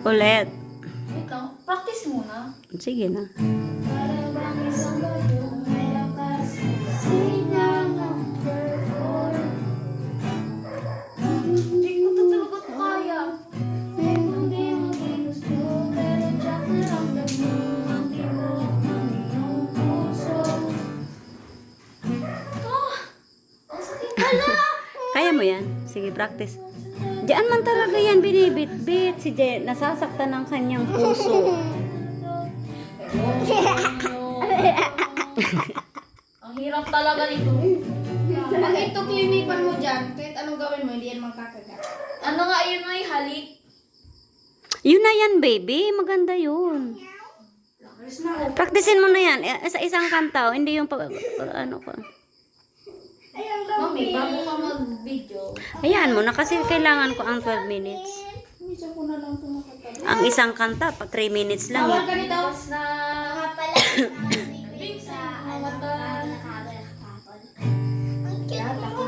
Ulit. Wait lang, practice muna. Sige na. Para bang isang bagong may lakas, silang ang perform. Hindi ko to talaga kaya. Hindi mo ginusto, pero tiyak naramdam mo ang tibok ng iyong puso. Ang sakit pala! Kaya mo yan? Sige, practice. Diyan man talaga yan binibit-bit. Si Jay, nasasaktan ng kanyang puso. Ang hirap talaga nito. Pag ito klinipan mo dyan, kahit anong gawin mo, hindi yan magkakagat. Ano nga yun ay halik? Yun na yan, baby. Maganda yun. Practicein mo na yan. Sa isang kanta, hindi yung ano ko. Mami, bago ka mag-video, Hayaan mo na kasi kailangan ko ang 12 minutes. Minsan ko na lang ito makatabi. Ang isang kanta, pag 3 minutes lang. Bawal ka nito. tapos na... Nga pala, nakabigay sa ano Mata. nakakagala kapon. Ang cute mo.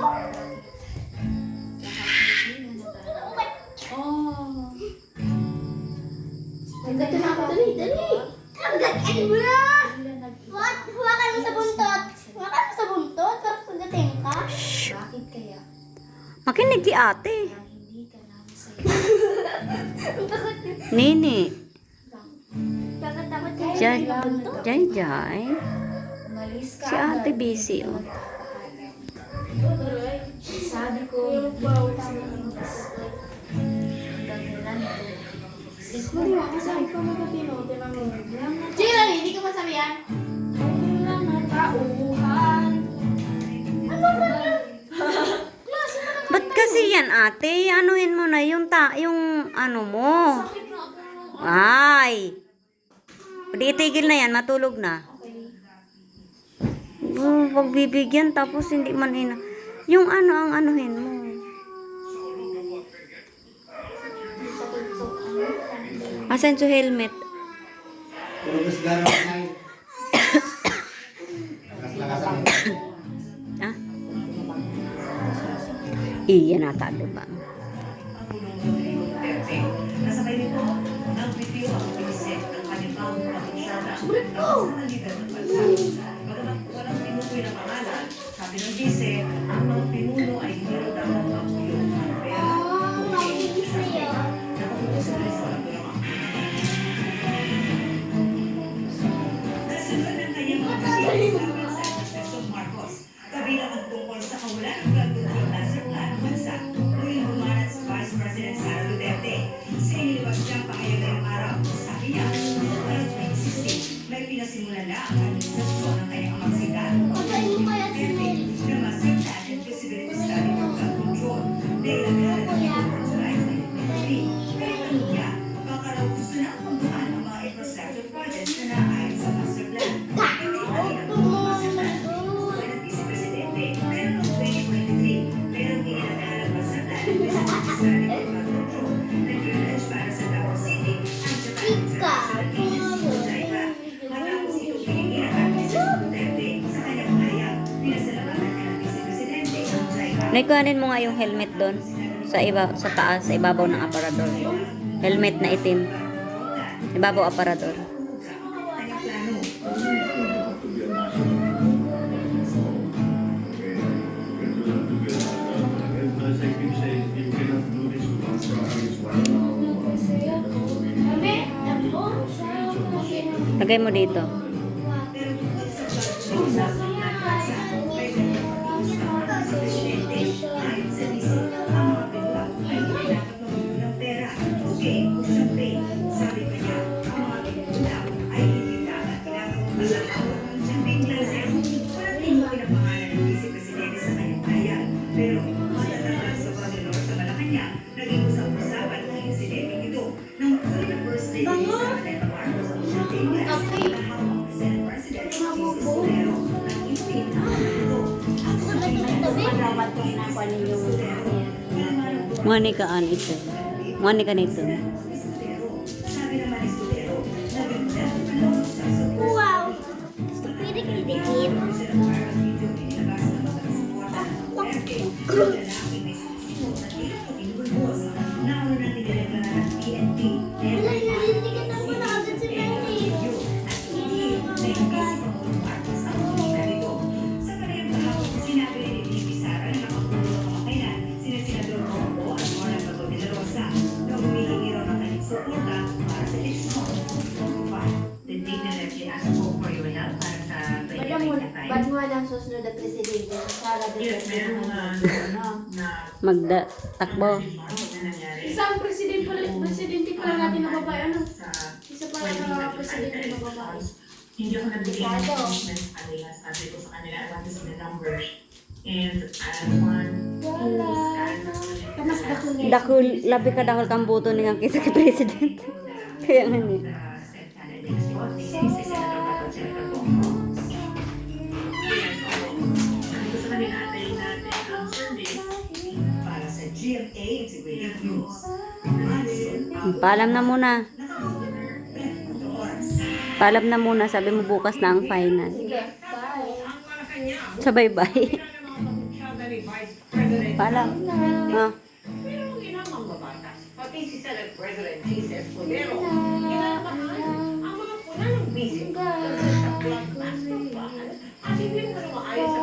Oh. Hanggat na ako. Dali, dali. Hanggatin mo na. What? Huwakan mo sa buntot. Huwakan mo sa buntot. Para hanggatin ka. Bakit kaya? Makinig di ate. Parang hindi ka namin sa'yo. Nini. Bakit takot kayo? Jai, Jai, Jai. Umalis ka Si ate agad. busy, oh. Sabi ko, hindi ka namin gusto. Hanggang kailan Jiran, hindi ko masabihan. Kailan na tauhan. Ano ba yan? Ba't kasi yan ate? Anuhin mo na yung ano mo. Sakit na ako. Ay. Pwede itigil na yan, matulog na. Wag bibigyan tapos hindi man yung ano ang anuhin mo. Asan yung helmet? Puro gas garaw na yun. Lakas-lakasan mo. Ha? Iyan nata, diba? Kasabay nito, nag-review ang Unicef ng kanilang pagkusyada sa mga lider ng bansa. Bagamat walang tinukoy na pangalan, sabi ng GISE, ang mga pinuno ay hindi dapat magpuyo ng pera. Napaputusan rin sa walang drama. Kasunod ng kanyang mga pagkusyada sa Administrasyon Marcos, kabilang ang tungkol sa kawalan ng blood control na sa plan ng bansa. Muling bumanat sa Vice President Sara Duterte. Sinilabas niya ang pahayag ngayong araw. Sabi niya, noong 2016, may pinasimulan na ang administrasyon ng kanyang amang sikat. Duterte na Master Plan and Feasibility Study for Blood Control. Dahil naghalat ang ito for July 2023. Kaya tanong niya, baka raw gusto na ang pagbuhan ang mga infrastructure projects na naayon sa Master Plan. Hindi na ang Master Plan. Buwan ng Vice Presidente, pero noong 2023, pero hindi na naghalat Master Plan and Feasibility Study for Blood Control. Nag-relaunch para sa Davao City ang Japan International Agency o JICA. Matapos ito pinigil ang Administrasyon Duterte sa kanyang pahayag. Pinasalamatan niya ng Vice Presidente ang JICA. Naikuhanin mo nga yung helmet doon sa taas, sa ibabaw ng aparador. Helmet na itim. Ibabaw aparador. Lagay mo dito. Pero matatanda sa Bacolor sa Malacanang, naging usap-usapan ang insidente ito nang tuloy na first lady ni Sarah Marcos ang champagne glass na hawak ni Senate President Jesus Solero ng instinct na ito. Monica ito. Monica nito. Sabi naman ni Solero, naging panahon siya sa Wow! Pwede kayo dikit. lalaki may sitwasyon na tila pag-inulbos. Nauna na nila ng PNP. suporta para sa desisyon. But, the dignity asked for your help para sa Ba't tayo. mo lang susunod na presidente sa Sara Yes, Duterte meron naman? na Takbo. nangyari Isang presidente pala natin na babae, ano? sa Isa pala na presidente na babae. hindi ako nagbigay ng statement kanila. Sabi ko sa kanila, what is the numbers? And I want to Mas dakulit. Dakul, labi ka dakol kang boto ni kang kita kay President. Kaya nga ni. set candidates po, si Senator Bato at Senator Bongo. Ayan, so, sabi ko sa kanila, antayin natin ang survey para sa GMA Integrated News. Paalam na muna. Paalam na muna. Sabi mo bukas na ang final. Sige, bye. Sa bye-bye. Paalam. Ah. Pero ang ginamang mabatas, pati si Senate President Jesus Cordero, ginamahal ang mga puna ng bisip sa Black Master Plan at hindi mo na maayos sa